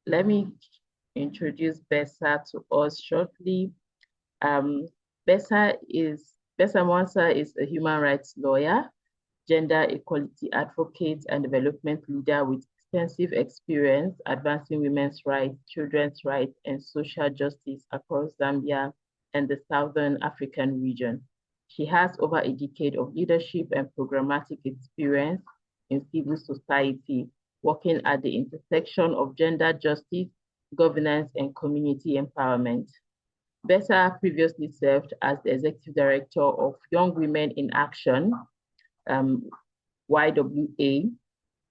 let me introduce Bessa to us shortly. Um, Bessa Mwansa is a human rights lawyer, gender equality advocate, and development leader with extensive experience advancing women's rights, children's rights, and social justice across Zambia and the Southern African region. She has over a decade of leadership and programmatic experience in civil society, working at the intersection of gender justice, governance, and community empowerment. Bessa previously served as the executive director of Young Women in Action, YWA,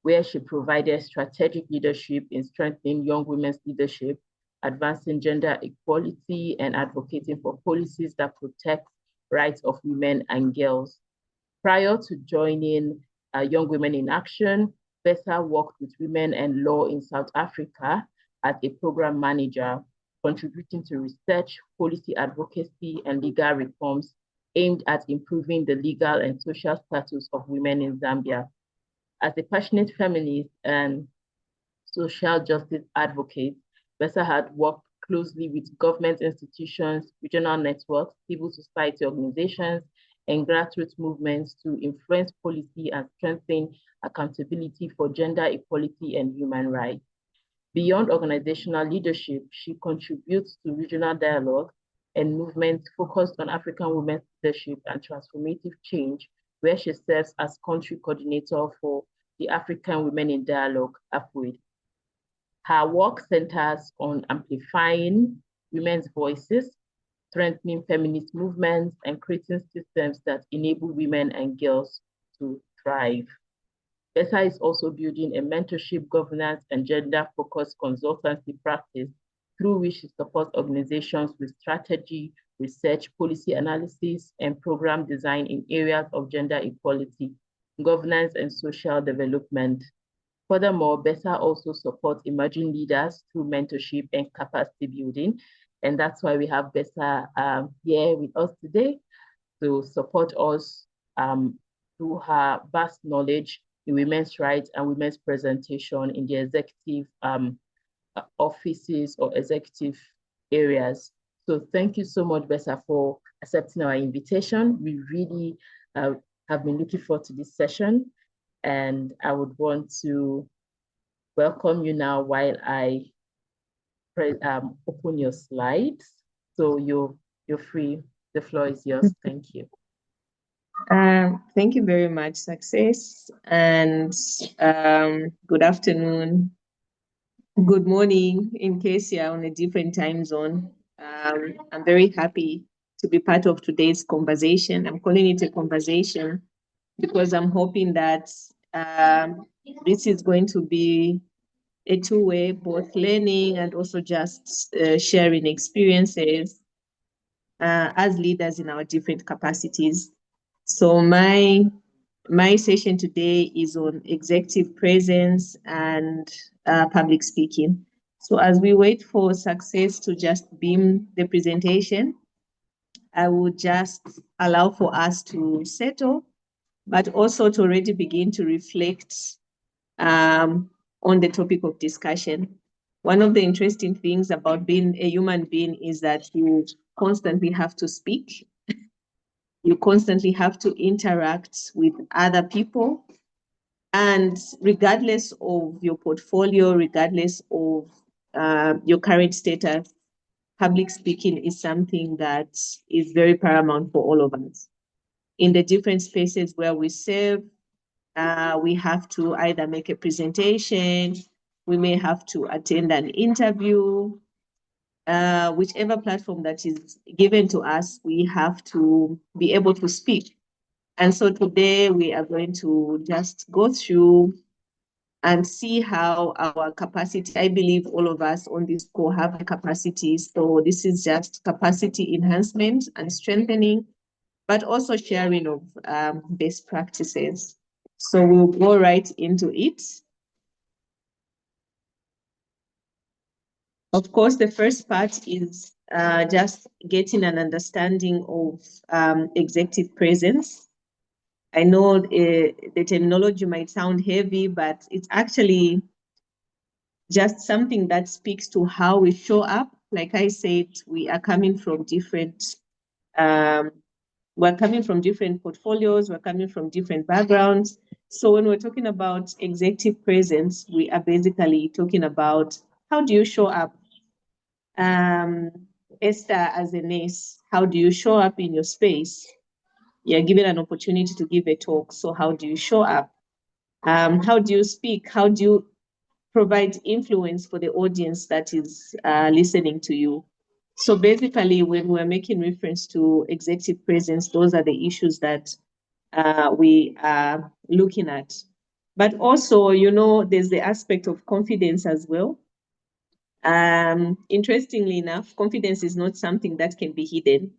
where she provided strategic leadership in strengthening young women's leadership, advancing gender equality, and advocating for policies that protect rights of women and girls. Prior to joining Young Women in Action, Bessa worked with Women and Law in South Africa as a program manager, contributing to research, policy advocacy, and legal reforms aimed at improving the legal and social status of women in Zambia. As a passionate feminist and social justice advocate, Bessa had worked closely with government institutions, regional networks, civil society organizations, and grassroots movements to influence policy and strengthen accountability for gender equality and human rights. Beyond organizational leadership, she contributes to regional dialogue and movements focused on African women's leadership and transformative change, where she serves as country coordinator for the African Women in Dialogue, AWEP. Her work centers on amplifying women's voices, strengthening feminist movements, and creating systems that enable women and girls to thrive. Bessa is also building a mentorship, governance, and gender-focused consultancy practice through which she supports organizations with strategy, research, policy analysis, and program design in areas of gender equality, governance, and social development. Furthermore, Bessa also supports emerging leaders through mentorship and capacity building. And that's why we have Bessa here with us today to support us through her vast knowledge in women's rights and women's presentation in the executive offices or executive areas. So thank you so much, Bessa, for accepting our invitation. We really have been looking forward to this session, and I would want to welcome you now while I open your slides. So you're free. The floor is yours. Thank you. Thank you very much, Success, and good afternoon, good morning, in case you're on a different time zone. I'm very happy to be part of today's conversation. I'm calling it a conversation because I'm hoping that this is going to be a two-way, both learning and also just sharing experiences as leaders in our different capacities. So my session today is on executive presence and public speaking. So as we wait for Success to just beam the presentation, I would just allow for us to settle, but also to already begin to reflect on the topic of discussion. One of the interesting things about being a human being is that you constantly have to speak. You constantly have to interact with other people. And regardless of your portfolio, regardless of your current status, public speaking is something that is very paramount for all of us. In the different spaces where we serve, we have to either make a presentation, we may have to attend an interview, whichever platform that is given to us, we have to be able to speak. And so today we are going to just go through and see how our capacity, I believe all of us on this call have the capacity. So this is just capacity enhancement and strengthening, but also sharing of best practices. So we'll go right into it. Of course, the first part is just getting an understanding of executive presence. I know the terminology might sound heavy, but it's actually just something that speaks to how we show up. Like I said, we are coming from different we're coming from different portfolios, we're coming from different backgrounds. So when we're talking about executive presence, we are basically talking about how do you show up? Um, Esther, as a nurse, how do you show up in your space? You're given an opportunity to give a talk. So how do you show up? How do you speak? How do you provide influence for the audience that is listening to you? So basically, when we're making reference to executive presence, those are the issues that we are looking at. But also, there's the aspect of confidence as well. Interestingly enough, confidence is not something that can be hidden.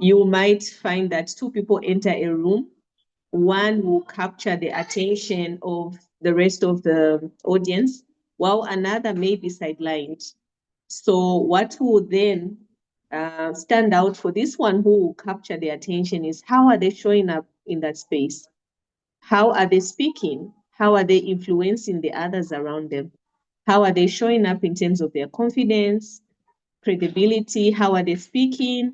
You might find that two people enter a room, one will capture the attention of the rest of the audience, while another may be sidelined. So what will then stand out for this one who will capture the attention is how are they showing up in that space? How are they speaking? How are they influencing the others around them? How are they showing up in terms of their confidence, credibility? How are they speaking?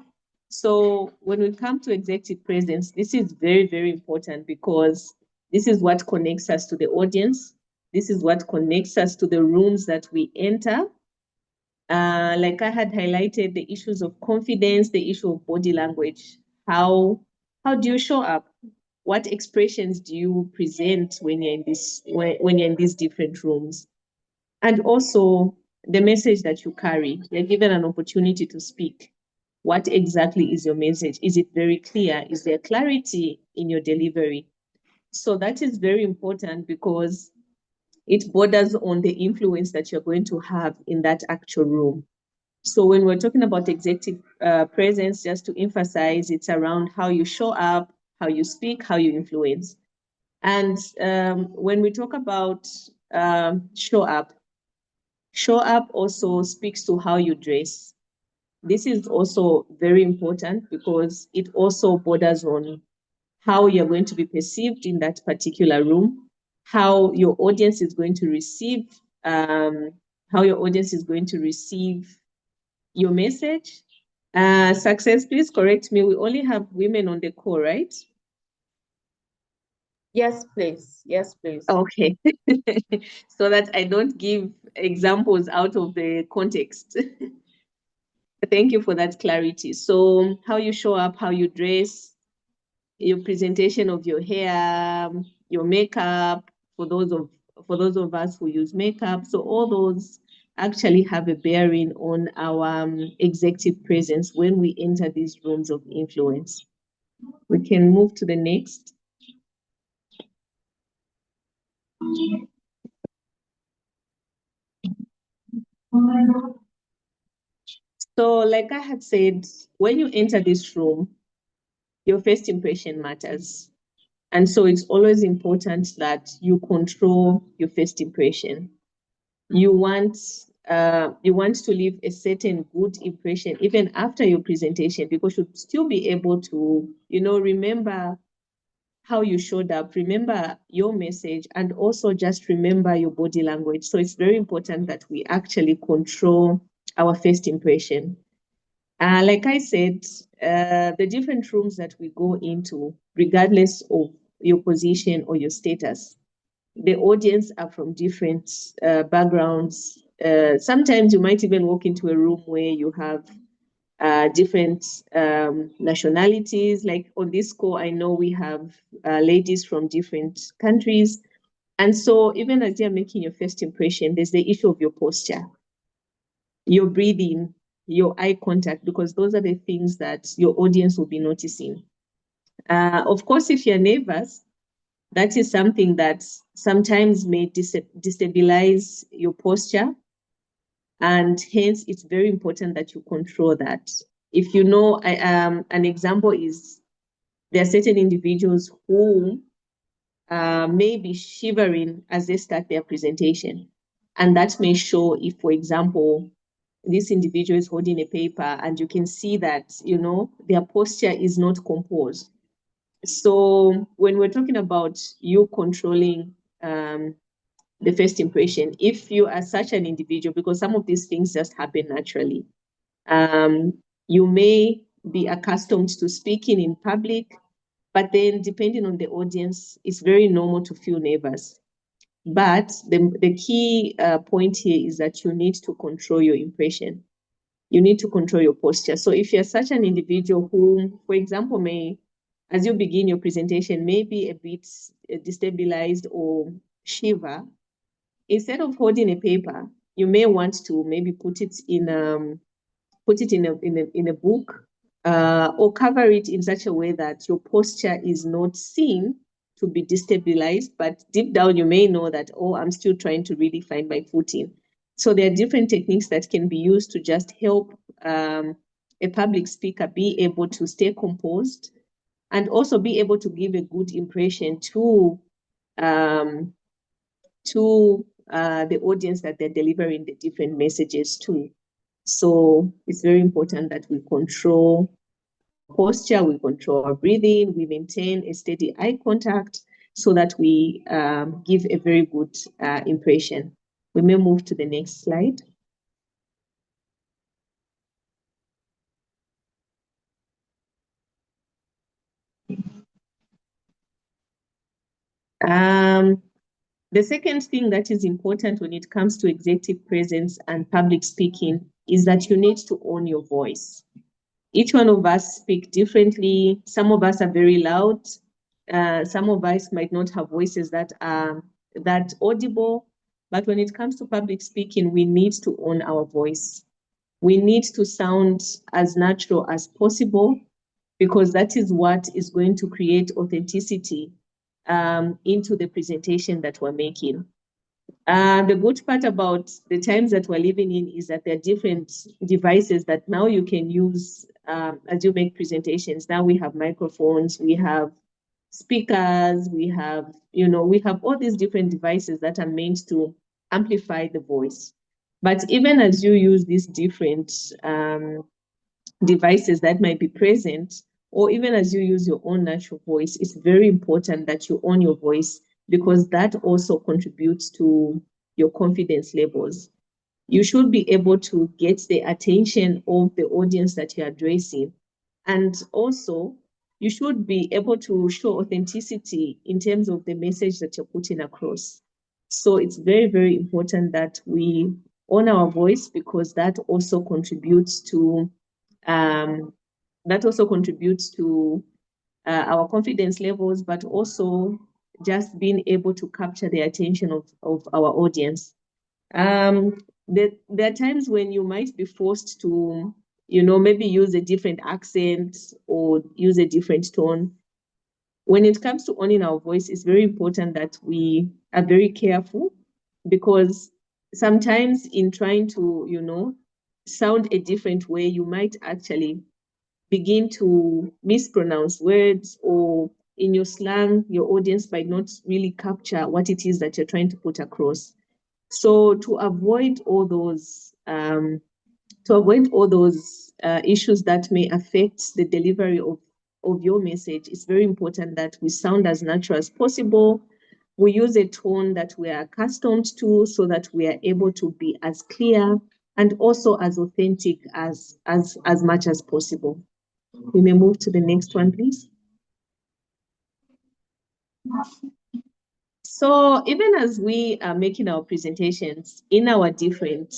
So when we come to executive presence, this is very, very important because this is what connects us to the audience. This is what connects us to the rooms that we enter. Like I had highlighted the issues of confidence, the issue of body language. How do you show up? What expressions do you present when you're in when you're in these different rooms? And also the message that you carry. You're given an opportunity to speak. What exactly is your message? Is it very clear? Is there clarity in your delivery? So that is very important because it borders on the influence that you're going to have in that actual room. So when we're talking about executive presence, just to emphasize, it's around how you show up, how you speak, how you influence. And when we talk about show up also speaks to how you dress. This is also very important because it also borders on how you're going to be perceived in that particular room, how your audience is going to receive, um, how your audience is going to receive your message. Success, please correct me. We only have women on the call, right? Yes, please. Yes, please. Okay. So that I don't give examples out of the context. Thank you for that clarity. So how you show up, how you dress, your presentation of your hair, your makeup, for those of us who use makeup. So all those actually have a bearing on our executive presence when we enter these rooms of influence. We can move to the next. So like I had said, when you enter this room, your first impression matters. And so it's always important that you control your first impression. You want to leave a certain good impression even after your presentation, because you should still be able to, remember how you showed up, remember your message, and also just remember your body language. So it's very important that we actually control our first impression. Like I said, the different rooms that we go into, regardless of your position or your status, the audience are from different backgrounds. Sometimes you might even walk into a room where you have different nationalities. Like on this call, I know we have ladies from different countries. And so even as you're making your first impression, there's the issue of your posture, your breathing, your eye contact, because those are the things that your audience will be noticing. Of course, if you're nervous, that is something that sometimes may destabilize your posture. And hence, it's very important that you control that. If you know, an example is there are certain individuals who may be shivering as they start their presentation. And that may show if, for example, this individual is holding a paper and you can see that, their posture is not composed. So when we're talking about you controlling the first impression. If you are such an individual, because some of these things just happen naturally, you may be accustomed to speaking in public, but then depending on the audience, it's very normal to feel nervous. But the key point here is that you need to control your impression. You need to control your posture. So if you're such an individual who, for example, may, as you begin your presentation, may be a bit destabilized or shiver, instead of holding a paper, you may want to maybe put it in a book, or cover it in such a way that your posture is not seen to be destabilized, but deep down you may know that, oh, I'm still trying to really find my footing. So there are different techniques that can be used to just help a public speaker be able to stay composed and also be able to give a good impression to the audience that they're delivering the different messages to. So it's very important that we control posture, we control our breathing, we maintain a steady eye contact so that we give a very good impression. We may move to the next slide. The second thing that is important when it comes to executive presence and public speaking is that you need to own your voice. Each one of us speak differently. Some of us are very loud. Some of us might not have voices that are that audible. But when it comes to public speaking, we need to own our voice. We need to sound as natural as possible, because that is what is going to create authenticity into the presentation that we're making. The good part about the times that we're living in is that there are different devices that now you can use as you make presentations. Now we have microphones, we have speakers, we have all these different devices that are meant to amplify the voice. But even as you use these different devices that might be present, or even as you use your own natural voice, it's very important that you own your voice, because that also contributes to your confidence levels. You should be able to get the attention of the audience that you're addressing. And also, you should be able to show authenticity in terms of the message that you're putting across. So it's very, very important that we own our voice, because that also contributes to our confidence levels, but also just being able to capture the attention of our audience. There are times when you might be forced to, maybe use a different accent or use a different tone. When it comes to owning our voice, it's very important that we are very careful, because sometimes in trying to, sound a different way, you might actually begin to mispronounce words, or in your slang, your audience might not really capture what it is that you're trying to put across. So to avoid all those issues that may affect the delivery of your message, it's very important that we sound as natural as possible. We use a tone that we are accustomed to, so that we are able to be as clear and also as authentic as much as possible. We may move to the next one, please. So even as we are making our presentations in our different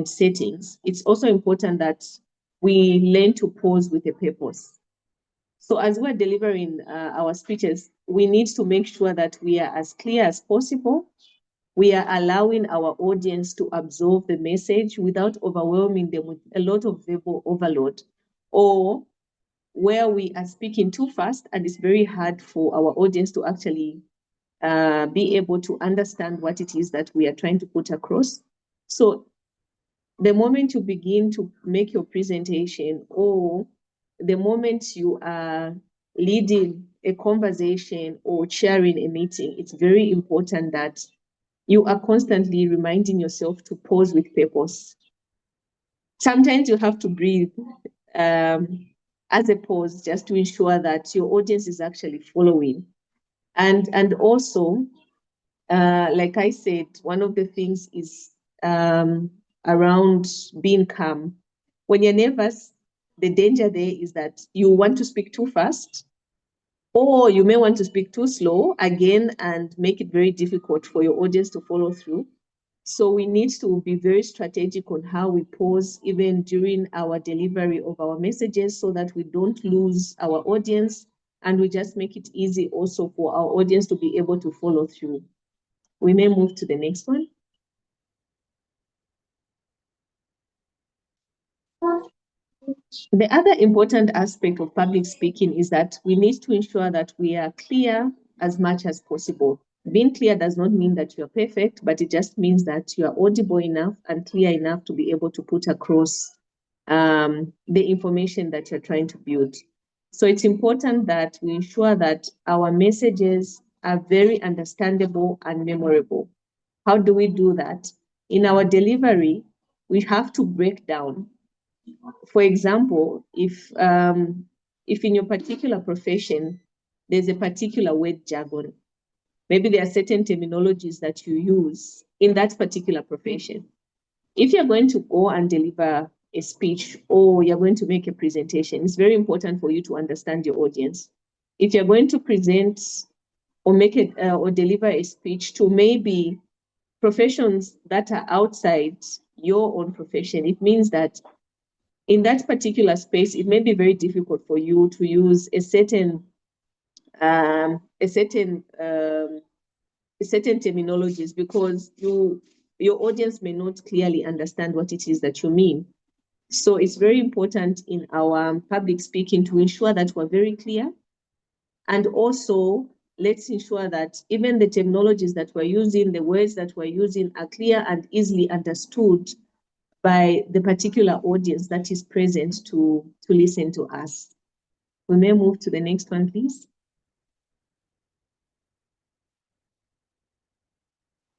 settings, it's also important that we learn to pause with a purpose. So as we're delivering our speeches, we need to make sure that we are as clear as possible. We are allowing our audience to absorb the message without overwhelming them with a lot of verbal overload, or where we are speaking too fast and it's very hard for our audience to actually be able to understand what it is that we are trying to put across. So the moment you begin to make your presentation, or the moment you are leading a conversation or chairing a meeting, it's very important that you are constantly reminding yourself to pause with purpose. Sometimes you have to breathe as a pause, just to ensure that your audience is actually following. And also, like I said, one of the things is around being calm. When you're nervous, the danger there is that you want to speak too fast, or you may want to speak too slow again and make it very difficult for your audience to follow through. So we need to be very strategic on how we pause even during our delivery of our messages so that we don't lose our audience, and we just make it easy also for our audience to be able to follow through. We may move to the next one. The other important aspect of public speaking is that we need to ensure that we are clear as much as possible. Being clear does not mean that you're perfect, but it just means that you are audible enough and clear enough to be able to put across the information that you're trying to build. So it's important that we ensure that our messages are very understandable and memorable. How do we do that? In our delivery, we have to break down. For example, if in your particular profession, there's a particular word jargon, maybe there are certain terminologies that you use in that particular profession. If you're going to go and deliver a speech or you're going to make a presentation, it's very important for you to understand your audience. If you're going to present or make it or deliver a speech to maybe professions that are outside your own profession, it means that in that particular space, it may be very difficult for you to use a certain terminologies because your audience may not clearly understand what it is that you mean. So it's very important in our public speaking to ensure that we're very clear, and also let's ensure that even the terminologies that we're using, the words that we're using are clear and easily understood by the particular audience that is present to listen to us. We may move to the next one, please.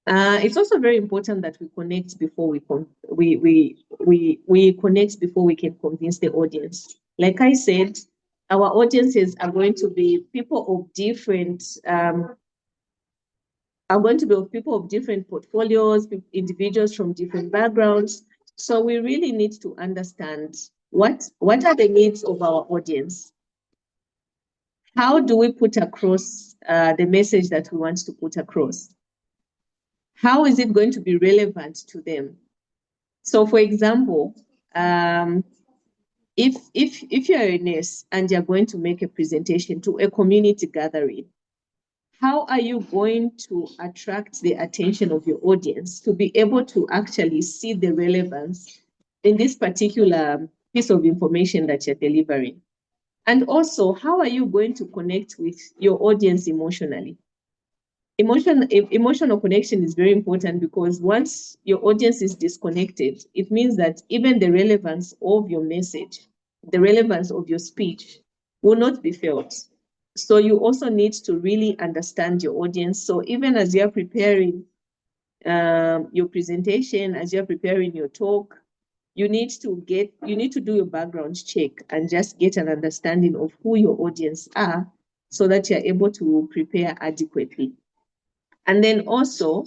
It's also very important that we connect before we connect before we can convince the audience. Like I said, our audiences are going to be people of different portfolios, individuals from different backgrounds. So we really need to understand what are the needs of our audience. How do we put across the message that we want to put across? How is it going to be relevant to them? So, for example, if you're a nurse and you're going to make a presentation to a community gathering, how are you going to attract the attention of your audience to be able to actually see the relevance in this particular piece of information that you're delivering? And also, how are you going to connect with your audience emotionally? Emotional connection is very important because once your audience is disconnected, it means that even the relevance of your message, the relevance of your speech will not be felt. So you also need to really understand your audience. So even as you're preparing your presentation, as you're preparing your talk, you need to do your background check and just get an understanding of who your audience are so that you're able to prepare adequately. And then also,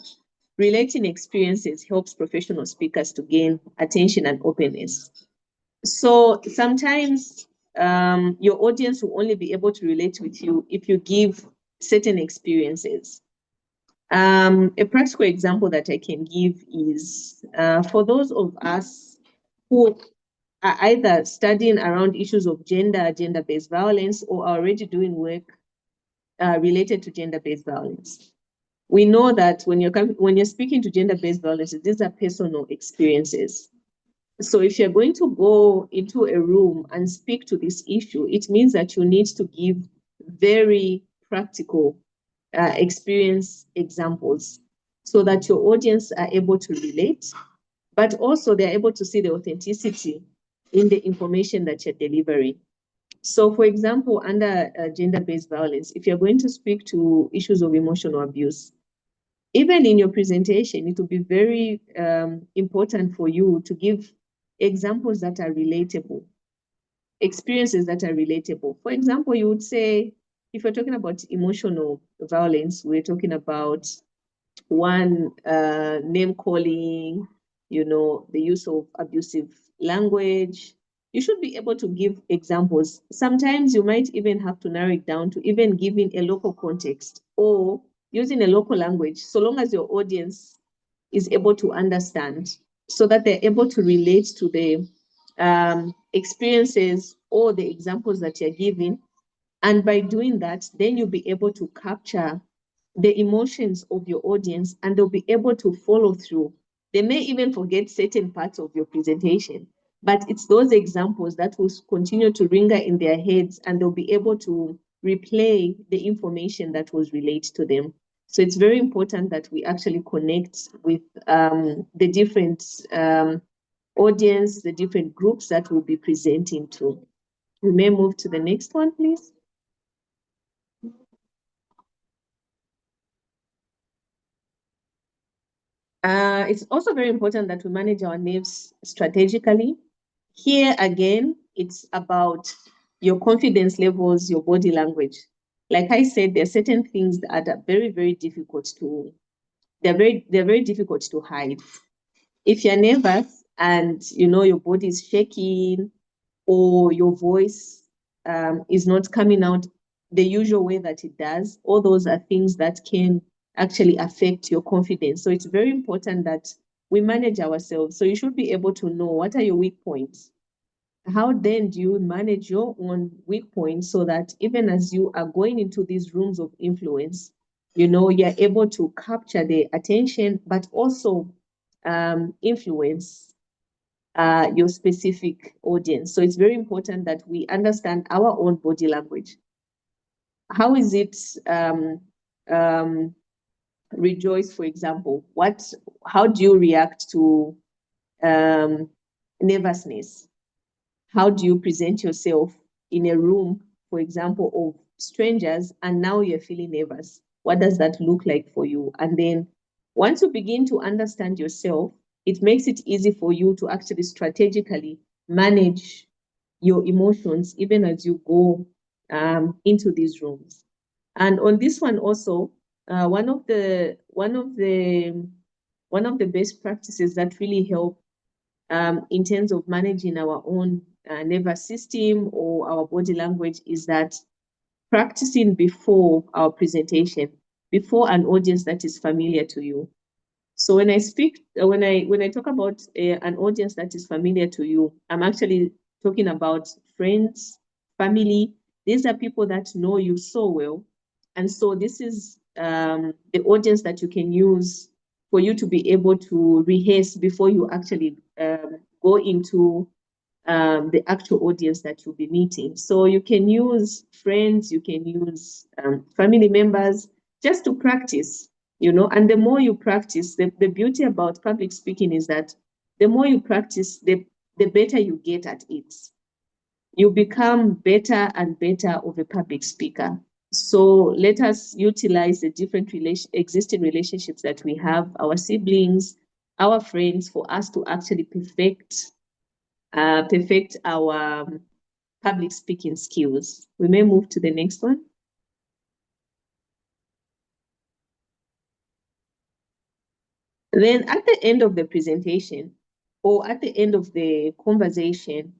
relating experiences helps professional speakers to gain attention and openness. So sometimes your audience will only be able to relate with you if you give certain experiences. A practical example that I can give is for those of us who are either studying around issues of gender-based violence, or are already doing work related to gender-based violence. We know that when you're speaking to gender-based violence, these are personal experiences. So if you're going to go into a room and speak to this issue, it means that you need to give very practical experience examples so that your audience are able to relate, but also they're able to see the authenticity in the information that you're delivering. So, for example, under gender-based violence, if you're going to speak to issues of emotional abuse, even in your presentation, it will be very important for you to give examples that are relatable, experiences that are relatable. For example, you would say, if you're talking about emotional violence, we're talking about name calling, the use of abusive language. You should be able to give examples. Sometimes you might even have to narrow it down to even giving a local context or using a local language, so long as your audience is able to understand, so that they're able to relate to the experiences or the examples that you're giving. And by doing that, then you'll be able to capture the emotions of your audience and they'll be able to follow through. They may even forget certain parts of your presentation, but it's those examples that will continue to ring in their heads and they'll be able to replay the information that was relayed to them. So it's very important that we actually connect with the different audience, the different groups that we'll be presenting to. We may move to the next one, please. It's also very important that we manage our nerves strategically. Here again, it's about your confidence levels, your body language. Like I said, there are certain things that are very, very difficult to, they're very difficult to hide. If you're nervous and your body is shaking or your voice is not coming out the usual way that it does, all those are things that can actually affect your confidence. So it's very important that we manage ourselves. So you should be able to know what are your weak points. How then do you manage your own weak points so that even as you are going into these rooms of influence, you're able to capture the attention, but also influence your specific audience. So it's very important that we understand our own body language. How is it, Rejoice, for example? How do you react to nervousness? How do you present yourself in a room, for example, of strangers, and now you're feeling nervous? What does that look like for you? And then once you begin to understand yourself, it makes it easy for you to actually strategically manage your emotions even as you go into these rooms. And on this one also, one of the best practices that really help in terms of managing our own nervous system or our body language is that practicing before our presentation, before an audience that is familiar to you. So when I talk about an audience that is familiar to you, I'm actually talking about friends, family. These are people that know you so well, and so this is the audience that you can use for you to be able to rehearse before you actually go into the actual audience that you'll be meeting. So you can use friends, you can use family members just to practice, and the more you practice, the beauty about public speaking is that the more you practice, the better you get at it. You become better and better of a public speaker. So let us utilize the different existing relationships that we have, our siblings, our friends, for us to actually perfect our public speaking skills. We may move to the next one. Then at the end of the presentation or at the end of the conversation,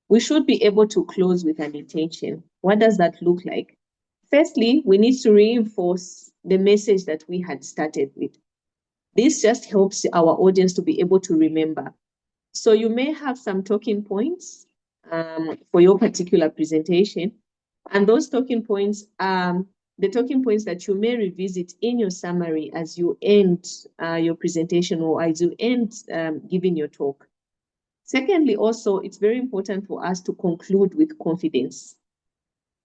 we should be able to close with an intention. What does that look like? Firstly, we need to reinforce the message that we had started with. This just helps our audience to be able to remember. So you may have some talking points for your particular presentation, and those talking points the talking points that you may revisit in your summary as you end your presentation or as you end giving your talk. Secondly, also, it's very important for us to conclude with confidence.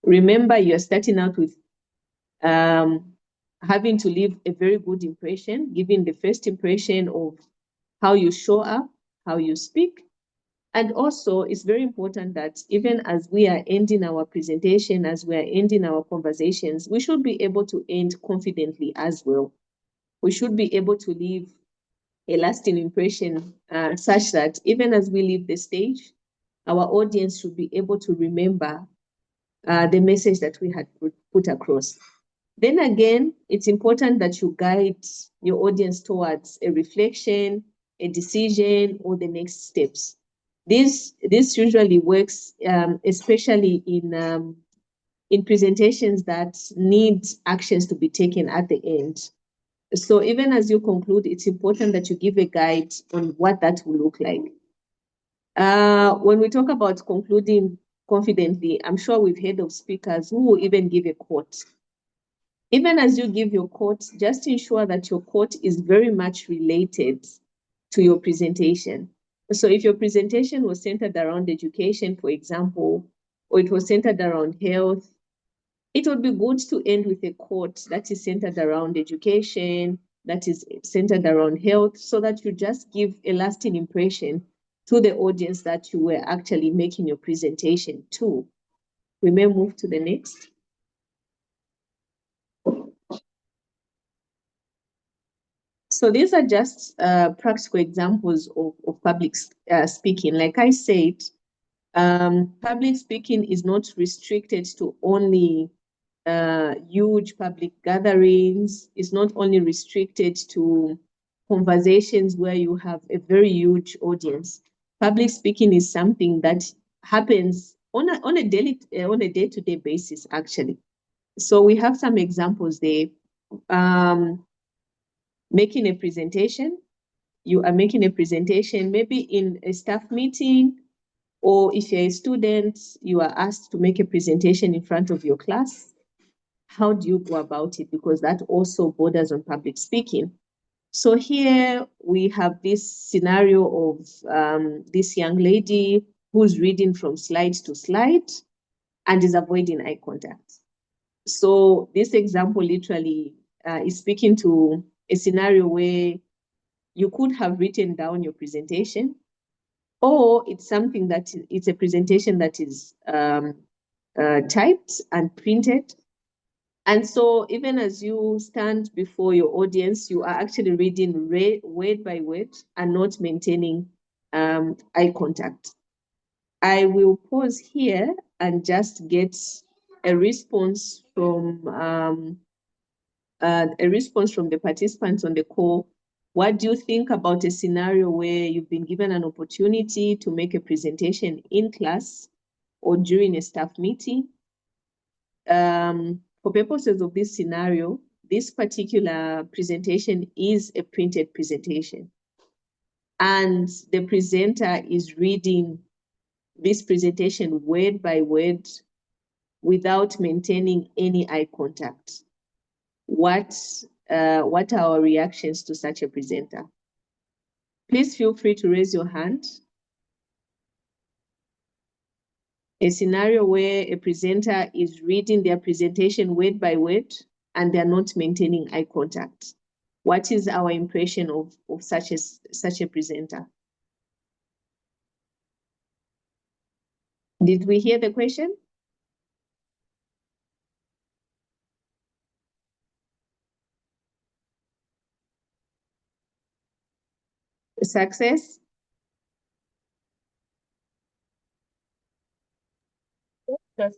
Remember, you're starting out with having to leave a very good impression, giving the first impression of how you show up, how you speak. And also, it's very important that even as we are ending our presentation, as we are ending our conversations, we should be able to end confidently as well. We should be able to leave a lasting impression such that even as we leave the stage, our audience should be able to remember the message that we had put across. Then again, it's important that you guide your audience towards a reflection, a decision, or the next steps. This usually works, especially in presentations that need actions to be taken at the end. So even as you conclude, it's important that you give a guide on what that will look like. When we talk about concluding confidently, I'm sure we've heard of speakers who will even give a quote. Even as you give your quote, just ensure that your quote is very much related to your presentation. So if your presentation was centered around education, for example, or it was centered around health, it would be good to end with a quote that is centered around education, that is centered around health, so that you just give a lasting impression to the audience that you were actually making your presentation to. We may move to the next. So these are just practical examples of public speaking. Like I said, public speaking is not restricted to only huge public gatherings. It's not only restricted to conversations where you have a very huge audience. Public speaking is something that happens on a day-to-day basis, actually. So we have some examples there. Making a presentation. You are making a presentation, maybe in a staff meeting, or if you're a student, you are asked to make a presentation in front of your class. How do you go about it? Because that also borders on public speaking. So here we have this scenario of this young lady who's reading from slide to slide and is avoiding eye contact. So this example literally is speaking to a scenario where you could have written down your presentation, or it's something that it's a presentation that is typed and printed. And so even as you stand before your audience, you are actually reading word by word and not maintaining eye contact. I will pause here and just get a response from the participants on the call. What do you think about a scenario where you've been given an opportunity to make a presentation in class or during a staff meeting? For purposes of this scenario, this particular presentation is a printed presentation. And the presenter is reading this presentation word by word without maintaining any eye contact. What are our reactions to such a presenter? Please feel free to raise your hand. A scenario where a presenter is reading their presentation word by word and they're not maintaining eye contact. What is our impression of such a presenter? Did we hear the question? Success? Yes.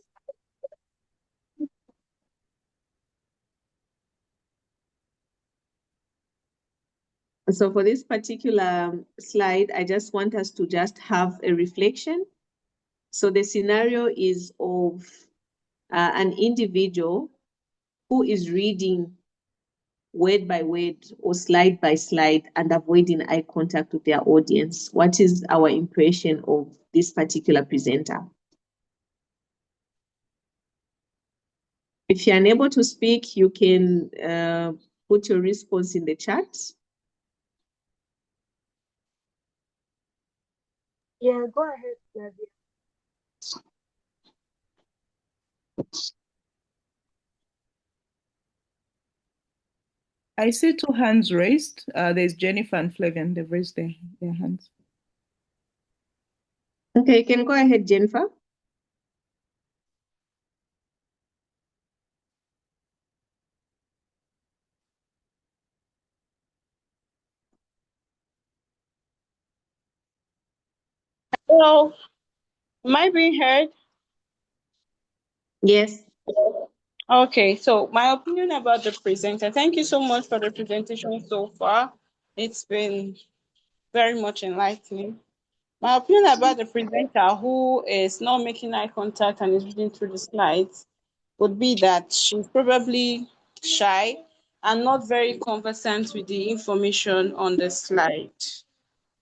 So for this particular slide, I just want us to just have a reflection. So the scenario is of an individual who is reading word by word or slide by slide and avoiding eye contact with their audience. What is our impression of this particular presenter? If you're unable to speak, you can put your response in the chat. Yeah, go ahead, Nadia. I see two hands raised. There's Jennifer and Flavian. They've raised their hands. Okay, you can go ahead, Jennifer. Hello, am I being heard? Yes. Okay, so my opinion about the presenter. Thank you so much for the presentation so far. It's been very much enlightening. My opinion about the presenter who is not making eye contact and is reading through the slides would be that she's probably shy and not very conversant with the information on the slide.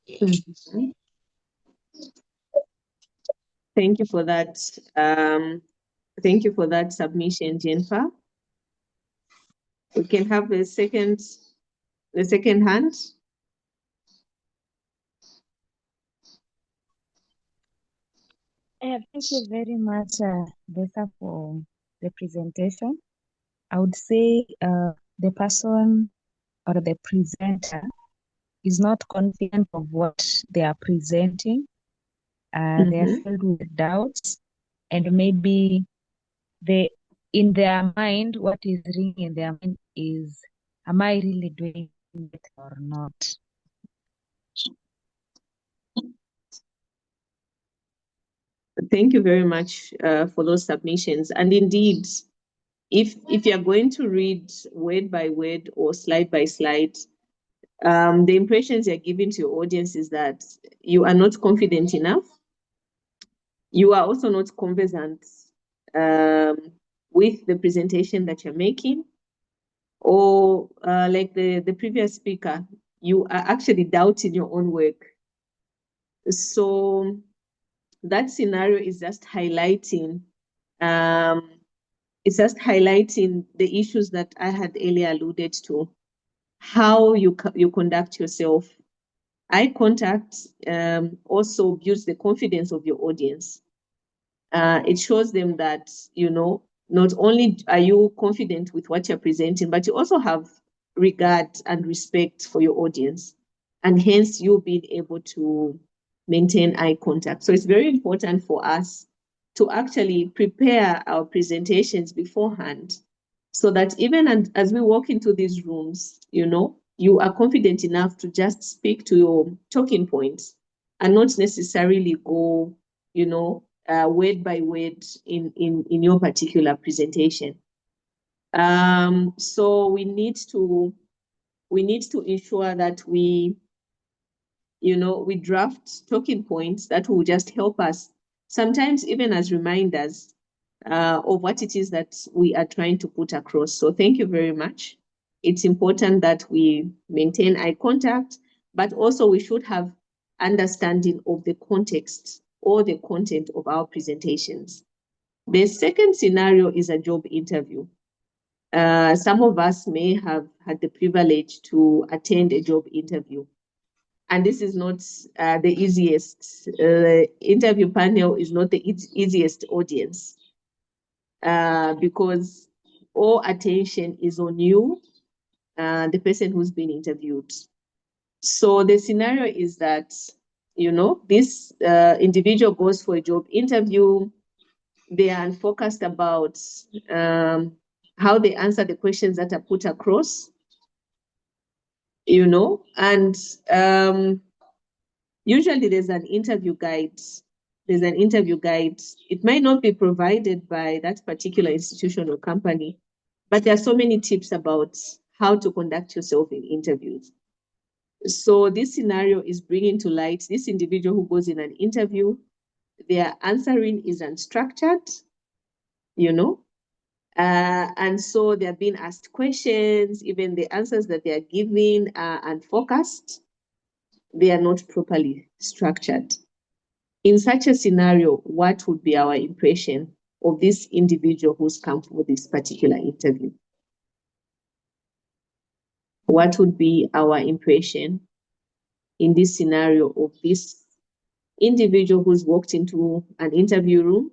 Mhm. Thank you for that. Thank you for that submission, Jennifer. We can have the second hand. Thank you very much, Lisa, for the presentation. I would say the person or the presenter is not confident of what they are presenting. They are Mhm. filled with doubts, and maybe they, in their mind, what is ringing in their mind is, "Am I really doing it or not?" Thank you very much for those submissions. And indeed, if you're going to read word by word or slide by slide, the impressions you're giving to your audience is that you are not confident enough. You are also not conversant um, with the presentation that you're making, or like the previous speaker, you are actually doubting your own work. So that scenario is just highlighting um, it's just highlighting the issues that I had earlier alluded to. How you conduct yourself. Eye contact also builds the confidence of your audience. It shows them that, not only are you confident with what you're presenting, but you also have regard and respect for your audience. And hence you being able to maintain eye contact. So it's very important for us to actually prepare our presentations beforehand so that even as we walk into these rooms, you are confident enough to just speak to your talking points and not necessarily go, word by word in your particular presentation. So we need to ensure that we draft talking points that will just help us, sometimes even as reminders of what it is that we are trying to put across. So thank you very much. It's important that we maintain eye contact, but also we should have understanding of the context or the content of our presentations. The second scenario is a job interview. Some of us may have had the privilege to attend a job interview. And this is not the easiest. Interview panel is not the easiest audience because all attention is on you, the person who's been interviewed. So the scenario is that, this individual goes for a job interview. They are focused about how they answer the questions that are put across, and usually there's an interview guide. It might not be provided by that particular institution or company, but there are so many tips about how to conduct yourself in interviews. So this scenario is bringing to light this individual who goes in an interview, their answering is unstructured, and so they're being asked questions, even the answers that they are giving are unfocused. They are not properly structured. In such a scenario, what would be our impression of this individual who's come for this particular interview? What would be our impression in this scenario of this individual who's walked into an interview room?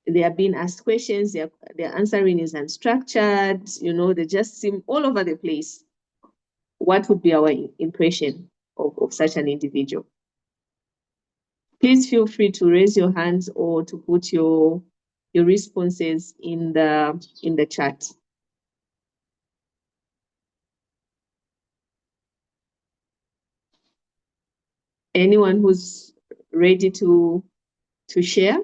They are being asked questions, their answering is unstructured, they just seem all over the place. What would be our impression of such an individual? Please feel free to raise your hands or to put your responses in the chat. Anyone who's ready to share?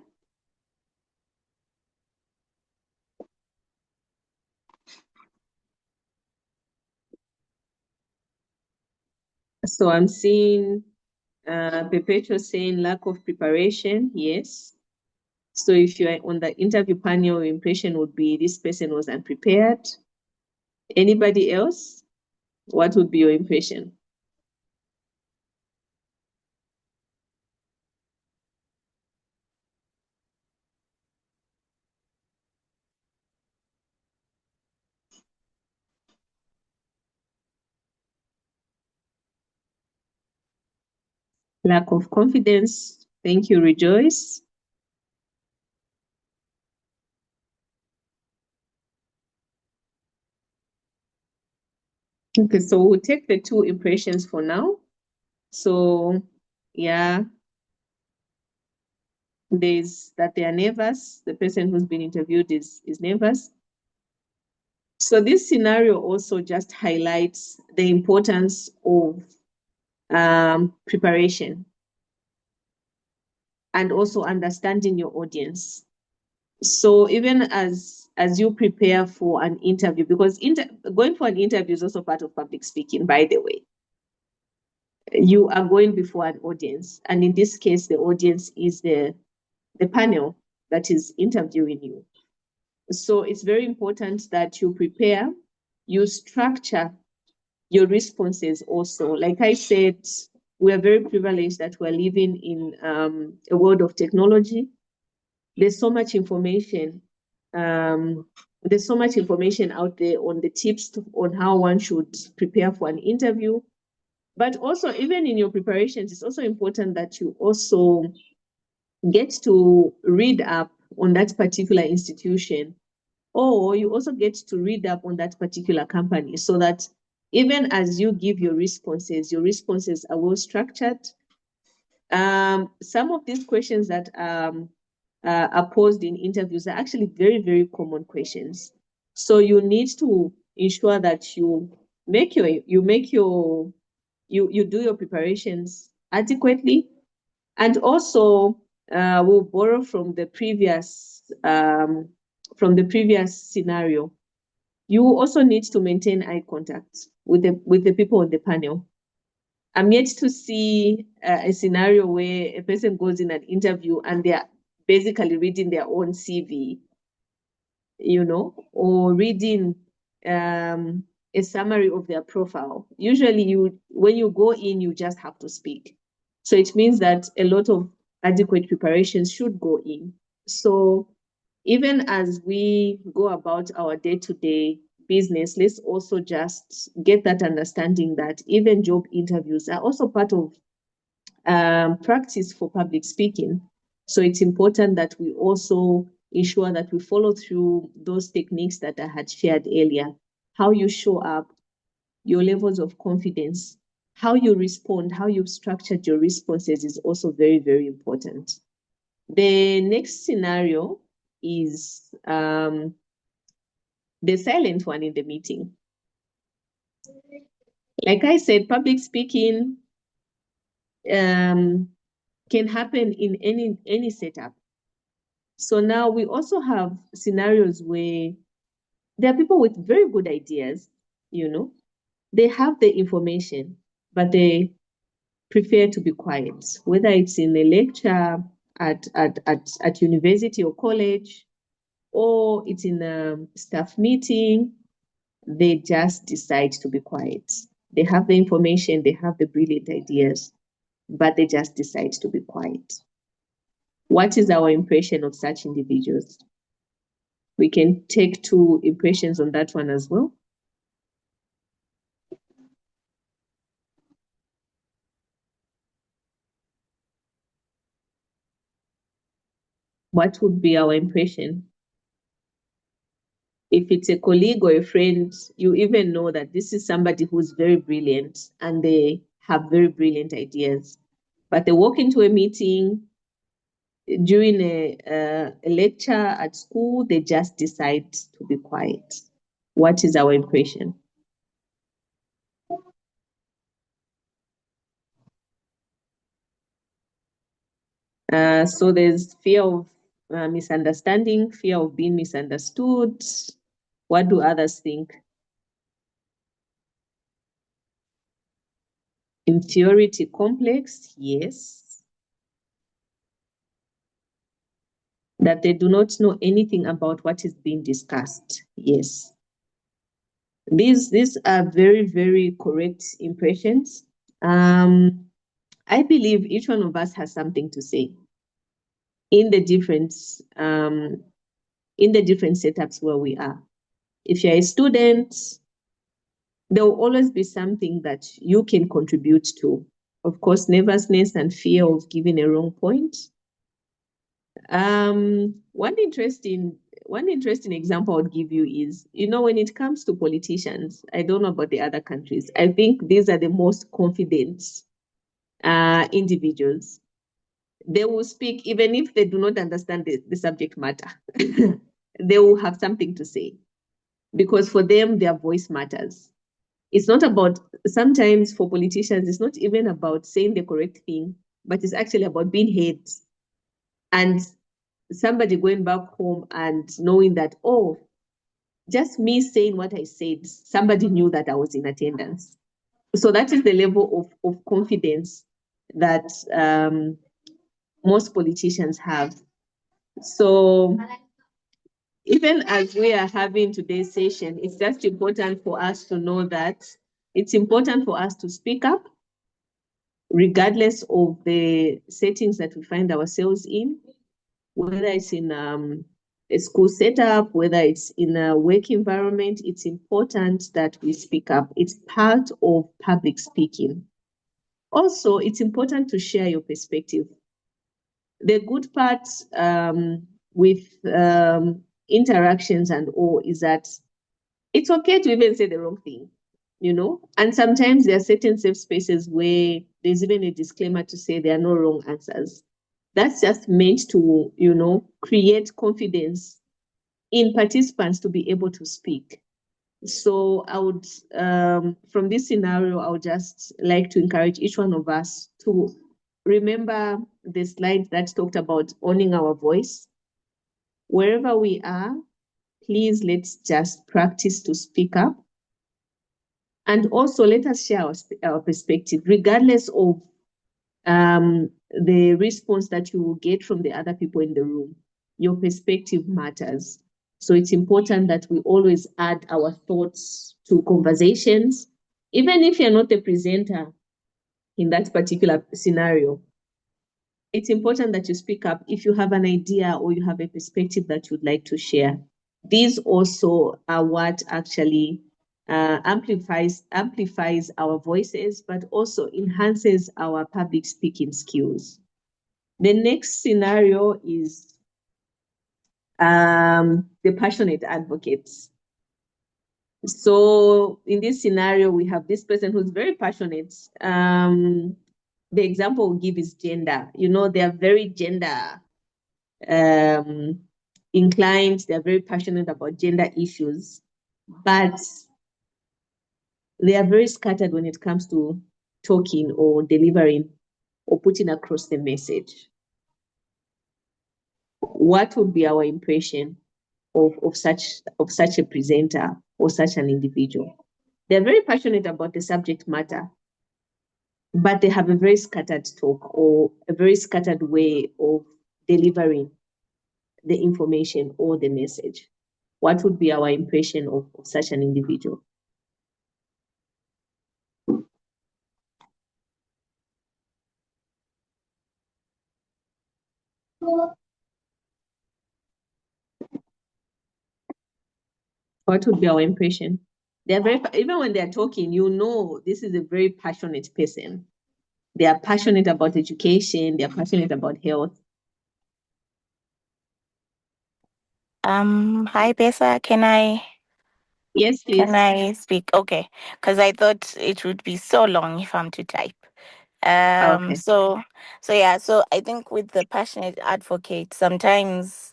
So I'm seeing Perpetual saying lack of preparation. Yes. So if you are on the interview panel, your impression would be this person was unprepared. Anybody else? What would be your impression? Lack of confidence. Thank you, Rejoice. Okay, so we'll take the two impressions for now. So, yeah, there's that they are nervous. The person who's been interviewed is nervous. So this scenario also just highlights the importance of preparation and also understanding your audience. So even as you prepare for an interview, because going for an interview is also part of public speaking, by the way. You are going before an audience, and in this case, the audience is the panel that is interviewing you. So it's very important that you prepare, you structure your responses also. Like I said, we are very privileged that we're living in a world of technology. There's so much information. There's so much information out there on the tips on how one should prepare for an interview. But also, even in your preparations, it's also important that you also get to read up on that particular institution, or you also get to read up on that particular company, so that even as you give your responses are well structured. Some of these questions that are posed in interviews are actually very, very common questions. So you need to ensure that you do your preparations adequately. And also, we'll borrow from the previous scenario. You also need to maintain eye contact with the people on the panel. I'm yet to see a scenario where a person goes in an interview and they're basically reading their own CV, or reading a summary of their profile. Usually when you go in, you just have to speak. So it means that a lot of adequate preparations should go in. So even as we go about our day-to-day business, let's also just get that understanding that even job interviews are also part of practice for public speaking. So it's important that we also ensure that we follow through those techniques that I had shared earlier. How you show up, your levels of confidence, how you respond, how you've structured your responses is also very, very important. The next scenario is the silent one in the meeting. Like I said, public speaking can happen in any setup. So now we also have scenarios where there are people with very good ideas, they have the information, but they prefer to be quiet, whether it's in a lecture at university or college, or it's in a staff meeting. They just decide to be quiet. They have the information, they have the brilliant ideas, but they just decide to be quiet. What is our impression of such individuals? We can take two impressions on that one as well. What would be our impression? If it's a colleague or a friend, you even know that this is somebody who's very brilliant and they have very brilliant ideas. But they walk into a meeting, during a lecture at school, they just decide to be quiet. What is our impression? So there's fear of misunderstanding, fear of being misunderstood. What do others think? In theory, complex, yes. That they do not know anything about what is being discussed, yes. These are very, very correct impressions. I believe each one of us has something to say in the different setups where we are. If you're a student, there will always be something that you can contribute to. Of course, nervousness and fear of giving a wrong point. One interesting example I'll give you is, when it comes to politicians, I don't know about the other countries. I think these are the most confident individuals. They will speak even if they do not understand the subject matter. They will have something to say because for them, their voice matters. It's not about, sometimes for politicians, it's not even about saying the correct thing, but it's actually about being heard. And somebody going back home and knowing that, oh, just me saying what I said, somebody knew that I was in attendance. So that is the level of confidence that most politicians have. So even as we are having today's session, it's just important for us to know that it's important for us to speak up, regardless of the settings that we find ourselves in, whether it's in a school setup, whether it's in a work environment. It's important that we speak up. It's part of public speaking. Also, it's important to share your perspective. The good part with interactions and all is that it's okay to even say the wrong thing, and sometimes there are certain safe spaces where there's even a disclaimer to say there are no wrong answers. That's just meant to, create confidence in participants to be able to speak. So I would, from this scenario, I would just like to encourage each one of us to remember the slide that talked about owning our voice. Wherever we are, please let's just practice to speak up. And also let us share our perspective, regardless of the response that you will get from the other people in the room. Your perspective matters. So it's important that we always add our thoughts to conversations, even if you're not the presenter in that particular scenario. It's important that you speak up if you have an idea or you have a perspective that you'd like to share. These also are what actually amplifies our voices, but also enhances our public speaking skills. The next scenario is the passionate advocates. So in this scenario, we have this person who's very passionate. The example we'll give is gender. They are very gender inclined. They're very passionate about gender issues, but they are very scattered when it comes to talking or delivering or putting across the message. What would be our impression of such a presenter or such an individual? They're very passionate about the subject matter, but they have a very scattered talk or a very scattered way of delivering the information or the message. What would be our impression of such an individual? What would be our impression? They're very, even when they're talking, this is a very passionate person. They are passionate about education. They are passionate about health. Hi, Besa. Yes, please. Can I speak? Okay, because I thought it would be so long if I'm to type. Okay. So I think with the passionate advocate, sometimes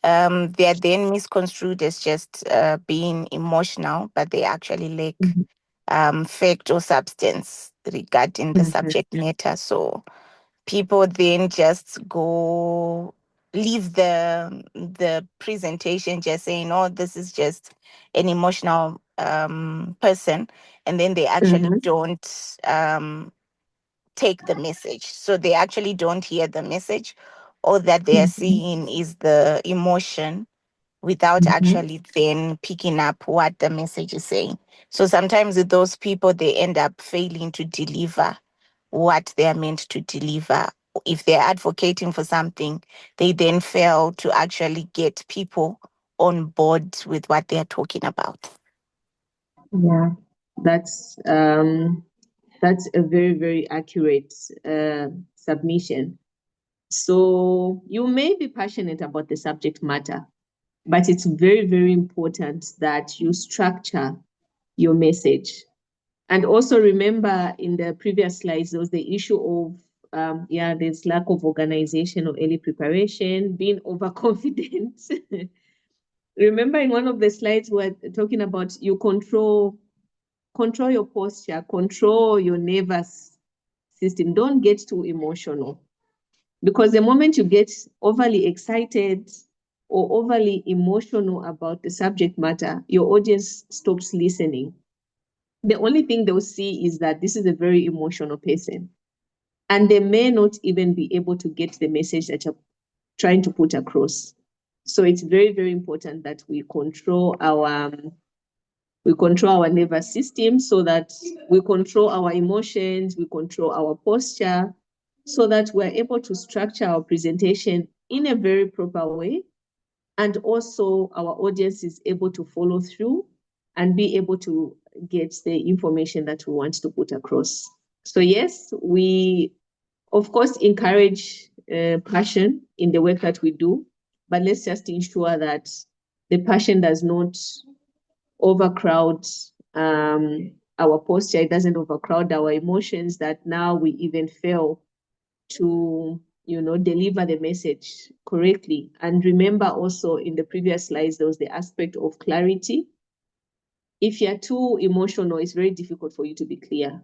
they are then misconstrued as just being emotional, but they actually lack fact or substance regarding the subject matter. So people then just leave the presentation just saying, oh, this is just an emotional person, and then they actually don't take the message. So they actually don't hear the message. All that they are seeing is the emotion without actually then picking up what the message is saying. So sometimes with those people, they end up failing to deliver what they are meant to deliver. If they're advocating for something, they then fail to actually get people on board with what they are talking about. Yeah, that's a very, very accurate submission. So you may be passionate about the subject matter, but it's very, very important that you structure your message. And also remember, in the previous slides, there was the issue of there's lack of organization or early preparation, being overconfident. Remember, in one of the slides, we're talking about you control your posture, control your nervous system. Don't get too emotional, because the moment you get overly excited or overly emotional about the subject matter, your audience stops listening. The only thing they'll see is that this is a very emotional person, and they may not even be able to get the message that you're trying to put across. So it's very, very important that we control our nervous system, so that we control our emotions, we control our posture, so that we're able to structure our presentation in a very proper way. And also our audience is able to follow through and be able to get the information that we want to put across. So yes, we of course encourage passion in the work that we do, but let's just ensure that the passion does not overcrowd our posture, it doesn't overcrowd our emotions, that now we even fail to deliver the message correctly. And remember also, in the previous slides, there was the aspect of clarity. If you're too emotional, it's very difficult for you to be clear.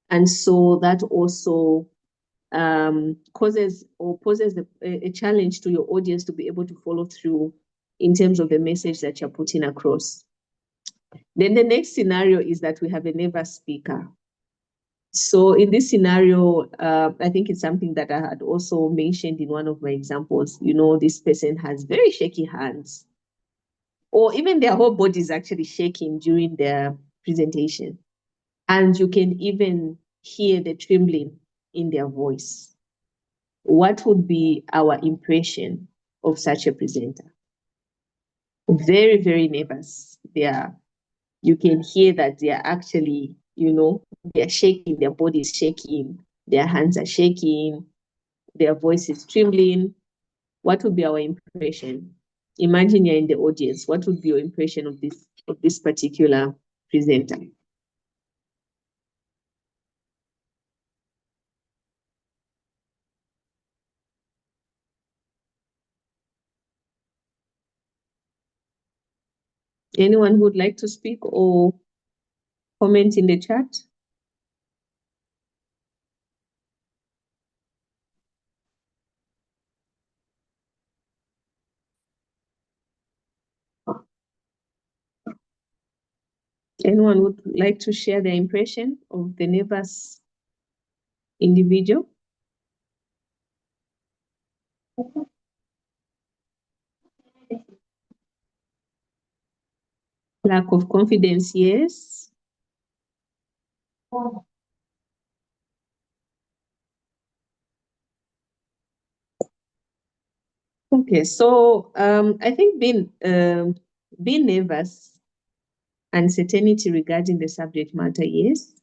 And so that also poses a challenge to your audience to be able to follow through in terms of the message that you're putting across. Then the next scenario is that we have a nervous speaker. So in this scenario, I think it's something that I had also mentioned in one of my examples. This person has very shaky hands, or even their whole body is actually shaking during their presentation. And you can even hear the trembling in their voice. What would be our impression of such a presenter? Very, very nervous. You can hear that they are actually, they're shaking, their body is shaking, their hands are shaking, their voice is trembling. What would be our impression? Imagine you're in the audience. What would be your impression of this particular presenter? Anyone who would like to speak or comment in the chat? Anyone would like to share their impression of the nervous individual? Lack of confidence, yes. Okay, so I think being nervous, uncertainty regarding the subject matter, yes.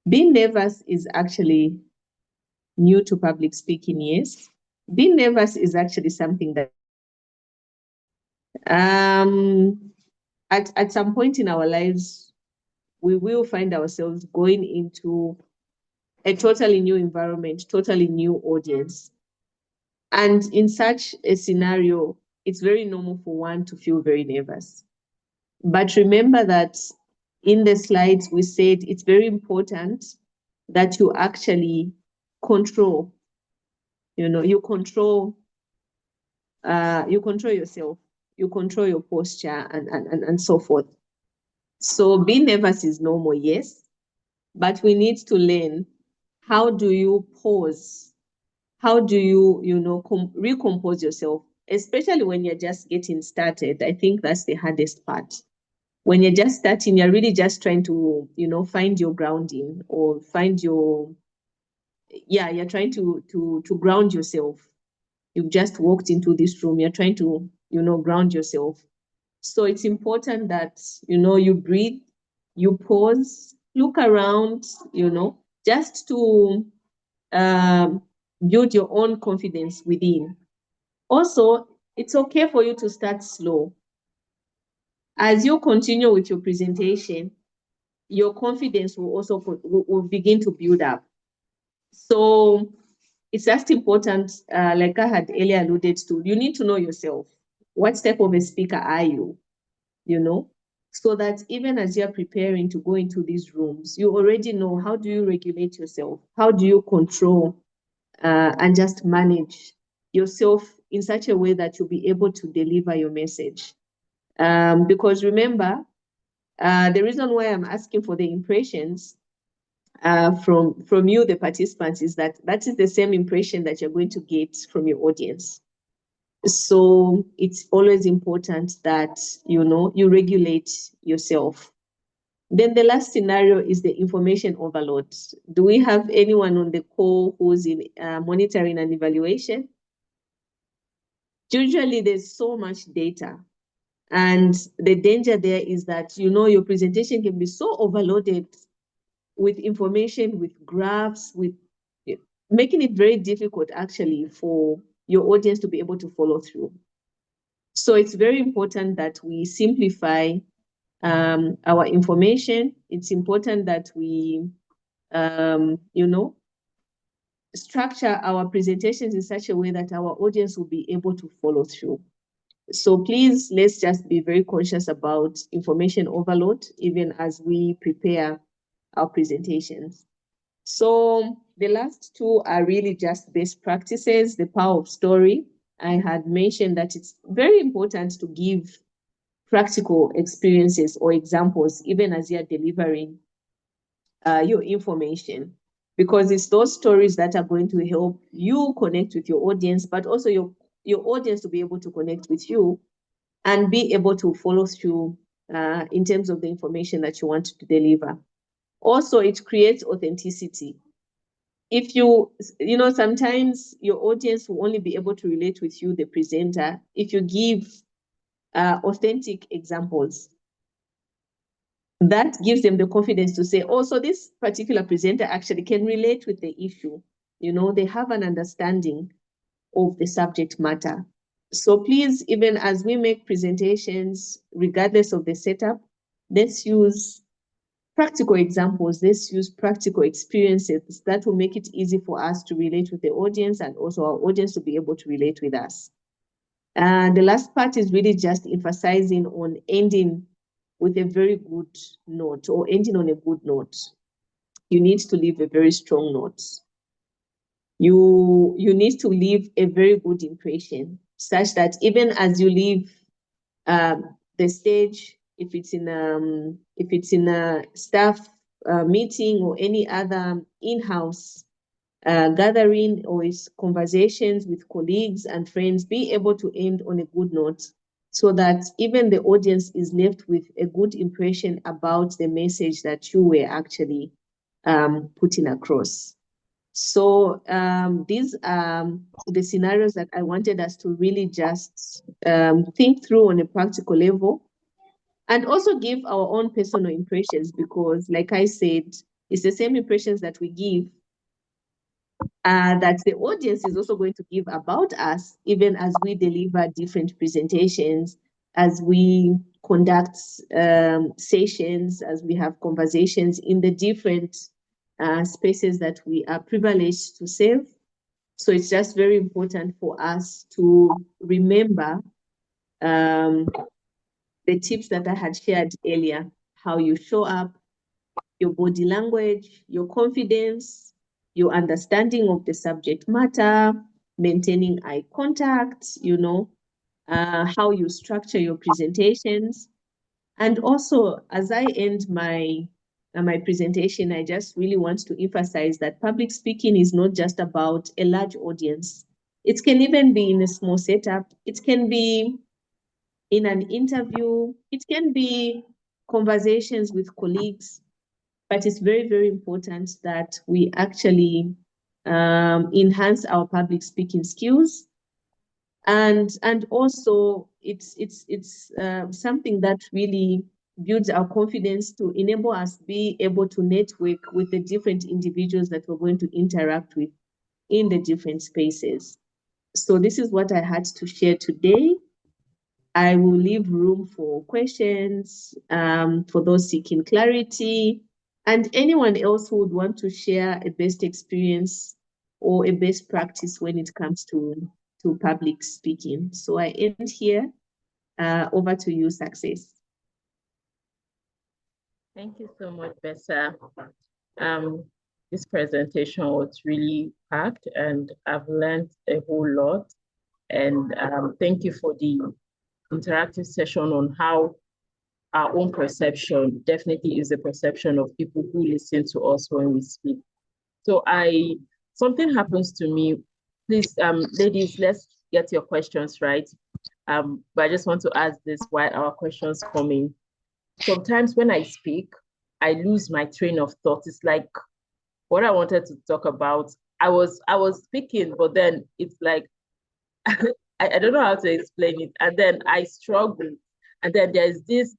Being nervous is actually new to public speaking, yes. Being nervous is actually something that at some point in our lives, we will find ourselves going into a totally new environment, totally new audience. And in such a scenario, it's very normal for one to feel very nervous. But remember that in the slides, we said it's very important that you actually control, you control yourself, you control your posture and so forth. So being nervous is normal, yes, but we need to learn how do you pause? How do you, recompose yourself? Especially when you're just getting started. I think that's the hardest part. When you're just starting, you're really just trying to, find your grounding or find your, you're trying to ground yourself. You've just walked into this room, you're trying to, ground yourself. So it's important that, you breathe, you pause, look around, just to build your own confidence within. Also, it's okay for you to start slow. As you continue with your presentation, your confidence will also will begin to build up. So it's just important, like I had earlier alluded to, you need to know yourself. What type of a speaker are you? So that even as you're preparing to go into these rooms, you already know how do you regulate yourself? How do you control and just manage yourself in such a way that you'll be able to deliver your message? Because remember, the reason why I'm asking for the impressions from you, the participants, is that is the same impression that you're going to get from your audience. So it's always important that, you regulate yourself. Then the last scenario is the information overload. Do we have anyone on the call who's in monitoring and evaluation? Usually there's so much data. And the danger there is that, your presentation can be so overloaded with information, with graphs, with making it very difficult actually for your audience to be able to follow through. So it's very important that we simplify our information. It's important that we, structure our presentations in such a way that our audience will be able to follow through. So please, let's just be very conscious about information overload, even as we prepare our presentations. So the last two are really just best practices, the power of story. I had mentioned that it's very important to give practical experiences or examples, even as you're delivering your information, because it's those stories that are going to help you connect with your audience, but also your audience to be able to connect with you and be able to follow through in terms of the information that you want to deliver. Also, it creates authenticity. If sometimes your audience will only be able to relate with you, the presenter, if you give authentic examples. That gives them the confidence to say, oh, so this particular presenter actually can relate with the issue. They have an understanding of the subject matter. So please, even as we make presentations, regardless of the setup, let's use practical examples. Let's use practical experiences that will make it easy for us to relate with the audience and also our audience to be able to relate with us. And the last part is really just emphasizing on ending with a very good note or ending on a good note. You need to leave a very strong note. You need to leave a very good impression, such that even as you leave the stage, if it's in a staff meeting or any other in-house gathering or its conversations with colleagues and friends, be able to end on a good note so that even the audience is left with a good impression about the message that you were actually putting across. So these are the scenarios that I wanted us to really just think through on a practical level and also give our own personal impressions, because like I said, it's the same impressions that we give that the audience is also going to give about us, even as we deliver different presentations, as we conduct sessions, as we have conversations in the different spaces that we are privileged to serve. So it's just very important for us to remember the tips that I had shared earlier, how you show up, your body language, your confidence, your understanding of the subject matter, maintaining eye contact, how you structure your presentations. And also, as I end my my presentation, I just really want to emphasize that public speaking is not just about a large audience. It can even be in a small setup. It can be in an interview. It can be conversations with colleagues. But it's very, very important that we actually enhance our public speaking skills. And also it's something that really builds our confidence to enable us be able to network with the different individuals that we're going to interact with in the different spaces. So this is what I had to share today. I will leave room for questions for those seeking clarity, and anyone else who would want to share a best experience or a best practice when it comes to public speaking. So I end here. Over to you, Success. Thank you so much, Bessa. This presentation was really packed and I've learned a whole lot. And thank you for the interactive session on how our own perception definitely is the perception of people who listen to us when we speak. So something happens to me. Please, ladies, let's get your questions right. But I just want to ask this while our questions come in. Sometimes when I speak, I lose my train of thought. It's like what I wanted to talk about. I was speaking, but then it's like I don't know how to explain it. And then I struggle. And then there's this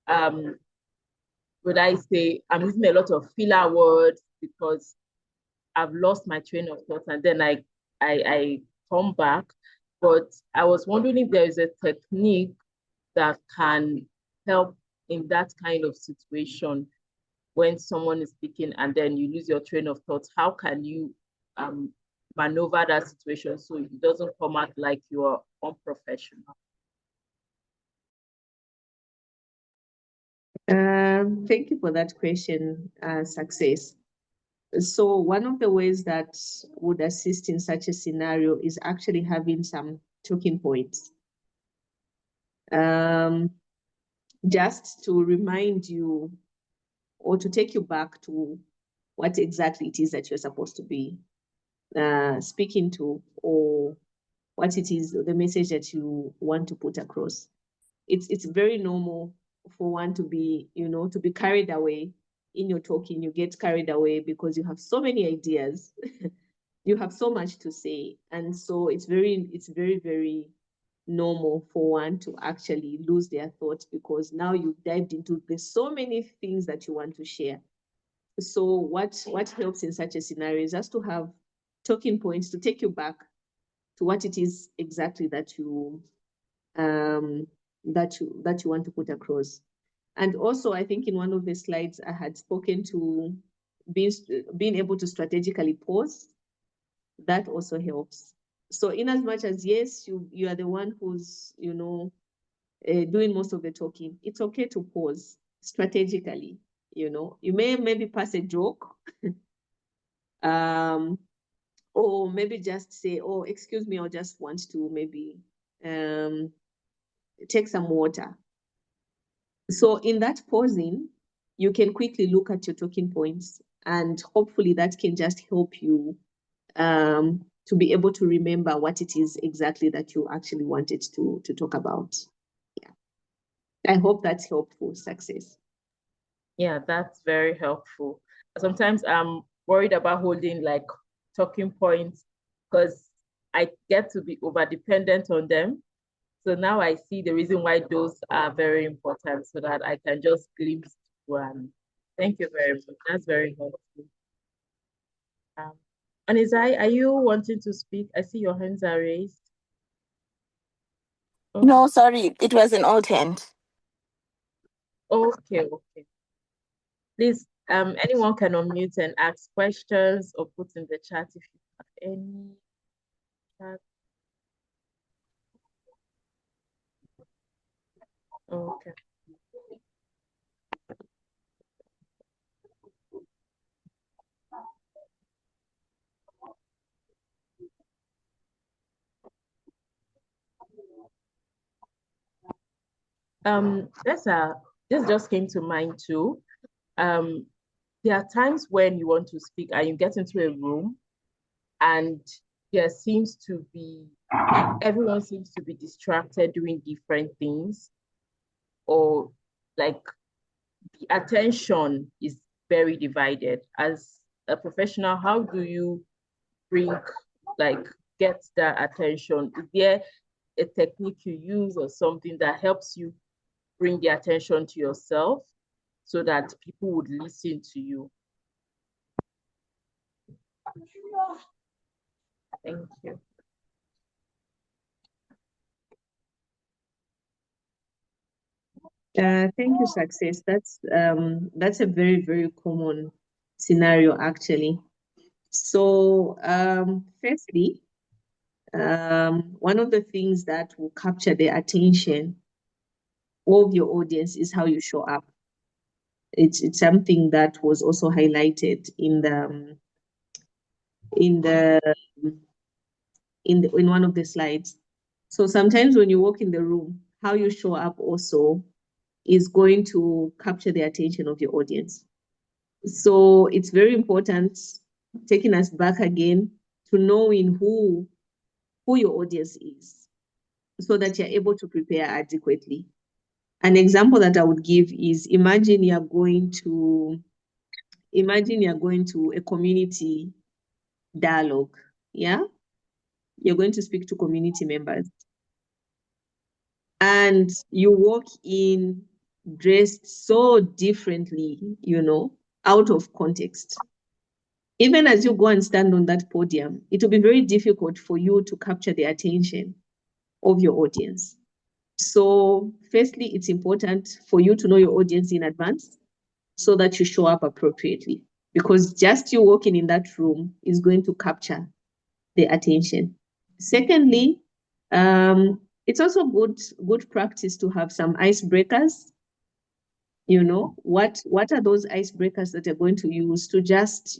would I say I'm using a lot of filler words because I've lost my train of thought, and then I come back. But I was wondering if there is a technique that can help in that kind of situation when someone is speaking and then you lose your train of thought. How can you maneuver that situation so it doesn't come out like you are unprofessional? Thank you for that question, Success. So one of the ways that would assist in such a scenario is actually having some talking points. Just to remind you or to take you back to what exactly it is that you're supposed to be speaking to, or what it is, the message that you want to put across. It's very normal for one to be, to be carried away in your talking. You get carried away because you have so many ideas. You have so much to say. And so it's very, very normal for one to actually lose their thoughts because now you've dived into there's so many things that you want to share. So what helps in such a scenario is just to have talking points to take you back to what it is exactly that you want to put across. And also, I think in one of the slides I had spoken to being able to strategically pause. That also helps. So in as much as, yes, you are the one who's, doing most of the talking, it's okay to pause strategically. You may maybe pass a joke, or maybe just say, oh, excuse me, I just want to maybe take some water. So in that pausing, you can quickly look at your talking points, and hopefully that can just help you to be able to remember what it is exactly that you actually wanted to talk about. Yeah. I hope that's helpful, Success. Yeah, that's very helpful. Sometimes I'm worried about holding like talking points because I get to be over dependent on them. So now I see the reason why those are very important so that I can just glimpse one. Thank you very much. That's very helpful. Anizai, are you wanting to speak? I see your hands are raised. Okay. No, sorry, it was an old hand. Okay. Please, anyone can unmute and ask questions or put in the chat if you have any. Chat. Okay. This just came to mind too. there are times when you want to speak and you get into a room and there seems to be, everyone seems to be distracted doing different things, or like the attention is very divided. As a professional, how do you bring, like, get that attention? Is there a technique you use or something that helps you bring the attention to yourself so that people would listen to you? Thank you. Thank you, Success. That's a very, very common scenario, actually. So, firstly, one of the things that will capture the attention of your audience is how you show up. It's something that was also highlighted in one of the slides. So sometimes when you walk in the room, how you show up also is going to capture the attention of your audience. So it's very important, taking us back again, to knowing who your audience is, so that you're able to prepare adequately. An example that I would give is, imagine you're going to a community dialogue. Yeah, you're going to speak to community members, and you walk in dressed so differently, out of context. Even as you go and stand on that podium, it will be very difficult for you to capture the attention of your audience. So firstly, it's important for you to know your audience in advance so that you show up appropriately, because just you walking in that room is going to capture the attention. Secondly, it's also good practice to have some icebreakers. What are those icebreakers that you're going to use to just,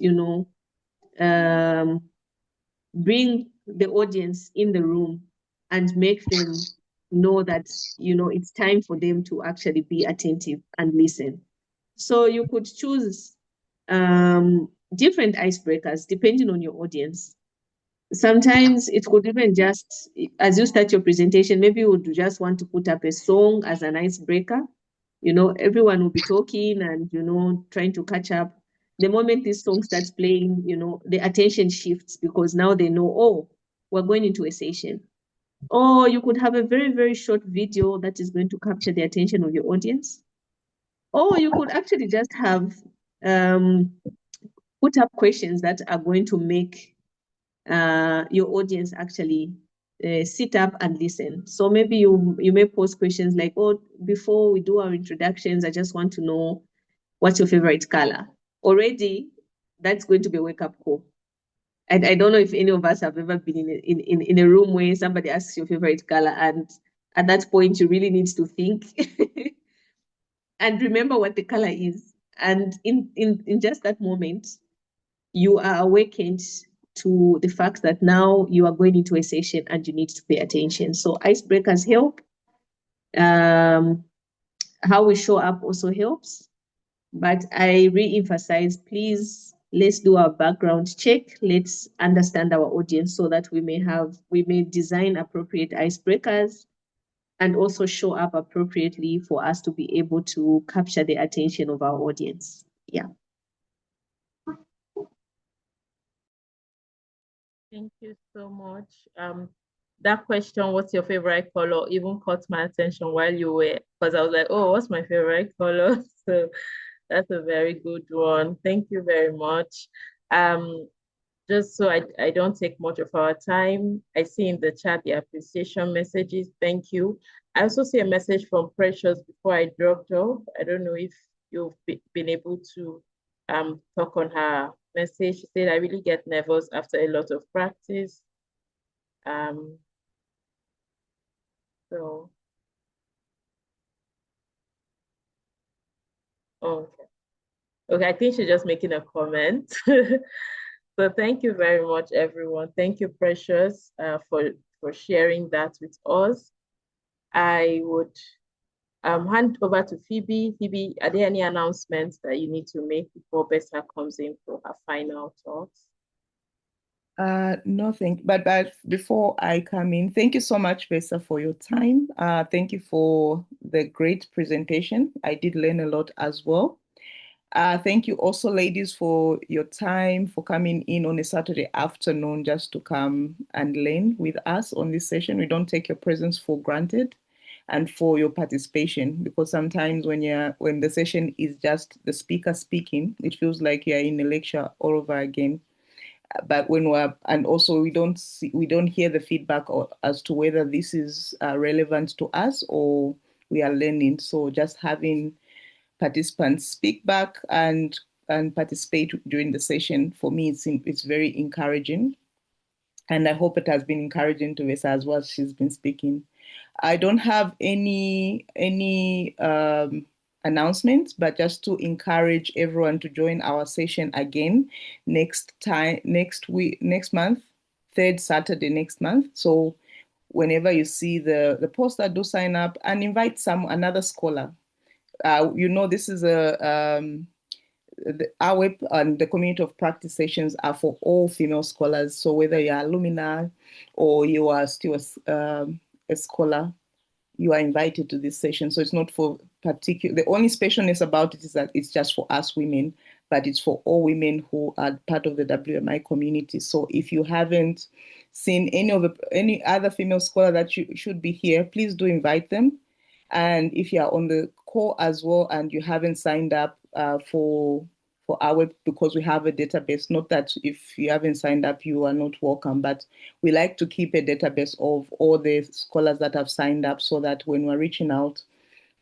bring the audience in the room and make them know that, it's time for them to actually be attentive and listen. So you could choose different icebreakers depending on your audience. Sometimes it could even just, as you start your presentation, maybe you would just want to put up a song as an icebreaker. Everyone will be talking and, trying to catch up. The moment this song starts playing, the attention shifts, because now they know, oh, we're going into a session. Or you could have a very, very short video that is going to capture the attention of your audience. Or you could actually just have put up questions that are going to make your audience actually sit up and listen. So maybe you may pose questions like, oh, before we do our introductions, I just want to know, what's your favorite color? Already, that's going to be a wake-up call. And I don't know if any of us have ever been in a room where somebody asks your favorite color, and at that point you really need to think and remember what the color is. And in just that moment, you are awakened to the fact that now you are going into a session and you need to pay attention. So icebreakers help. How we show up also helps. But I re-emphasize, please, let's do our background check. Let's understand our audience so that we may design appropriate icebreakers and also show up appropriately for us to be able to capture the attention of our audience. Yeah. Thank you so much. That question, what's your favorite color, even caught my attention while you were, because I was like, oh, what's my favorite color? So that's a very good one. Thank you very much. Just so I don't take much of our time, I see in the chat the appreciation messages. Thank you. I also see a message from Precious before I dropped off. I don't know if you've been able to talk on her message. She said, I really get nervous after a lot of practice. So, okay. Okay, I think she's just making a comment. So thank you very much, everyone. Thank you, Precious, for sharing that with us. I would Hand over to Phoebe. Phoebe, are there any announcements that you need to make before Bessa comes in for her final thoughts? Nothing, but before I come in, thank you so much, Bessa, for your time. Thank you for the great presentation. I did learn a lot as well. Thank you also, ladies, for your time, for coming in on a Saturday afternoon just to come and learn with us on this session. We don't take your presence for granted and for your participation, because sometimes when the session is just the speaker speaking, it feels like you're in a lecture all over again. But and also we don't hear the feedback as to whether this is relevant to us or we are learning. So just having participants speak back and participate during the session, for me, it's very encouraging. And I hope it has been encouraging to Vesa as well. She's been speaking. I don't have any announcements, but just to encourage everyone to join our session again next month, third Saturday next month. So whenever you see the poster, do sign up and invite another scholar. This is the AWEP and the community of practice sessions are for all female scholars. So whether you're alumni or you are still a scholar, you are invited to this session. So it's not for particular. The only specialness about it is that it's just for us women, but it's for all women who are part of the WMI community. So if you haven't seen any other female scholar that should be here, please do invite them. And if you are on the call as well and you haven't signed up for our, because we have a database, not that if you haven't signed up, you are not welcome, but we like to keep a database of all the scholars that have signed up so that when we're reaching out,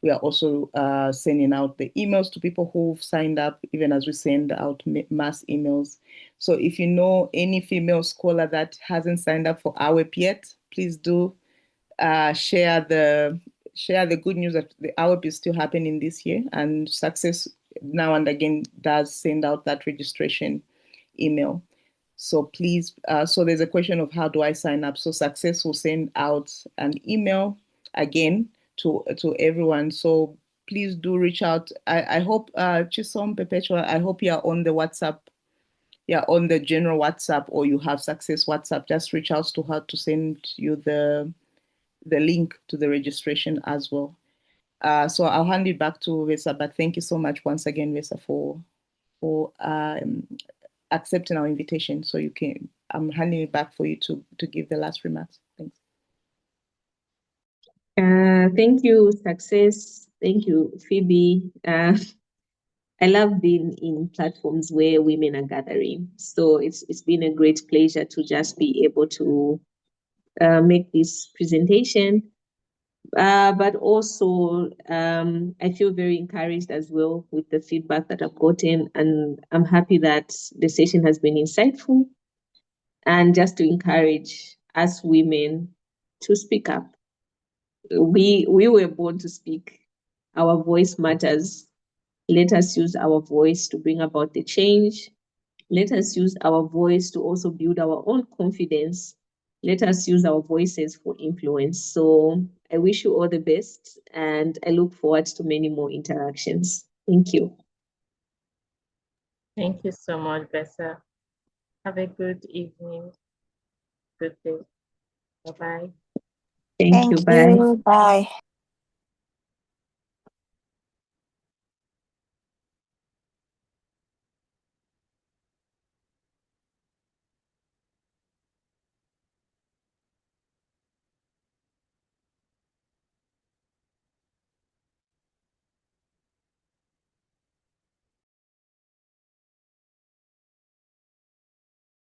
we are also sending out the emails to people who've signed up, even as we send out mass emails. So if you know any female scholar that hasn't signed up for AWEP yet, please do share the good news that the AWEP is still happening this year, and Success now and again does send out that registration email. So please, so there's a question of how do I sign up? So Success will send out an email again to everyone. So please do reach out. I hope, Chisom, Perpetua, I hope you're on the WhatsApp. Yeah, on the general WhatsApp, or you have Success WhatsApp. Just reach out to her to send you the link to the registration as well. So I'll hand it back to Vesa, but thank you so much once again, Vesa, for accepting our invitation. So I'm handing it back for you to give the last remarks. Thanks. Thank you, Success. Thank you, Phoebe. I love being in platforms where women are gathering. So it's been a great pleasure to just be able to make this presentation. But also, I feel very encouraged as well with the feedback that I've gotten, and I'm happy that the session has been insightful, and just to encourage us women to speak up. We were born to speak. Our voice matters. Let us use our voice to bring about the change. Let us use our voice to also build our own confidence. Let us use our voices for influence. So I wish you all the best, and I look forward to many more interactions. Thank you. Thank you so much, Bessa. Have a good evening. Good day. Bye-bye. Thank you. Bye. Bye.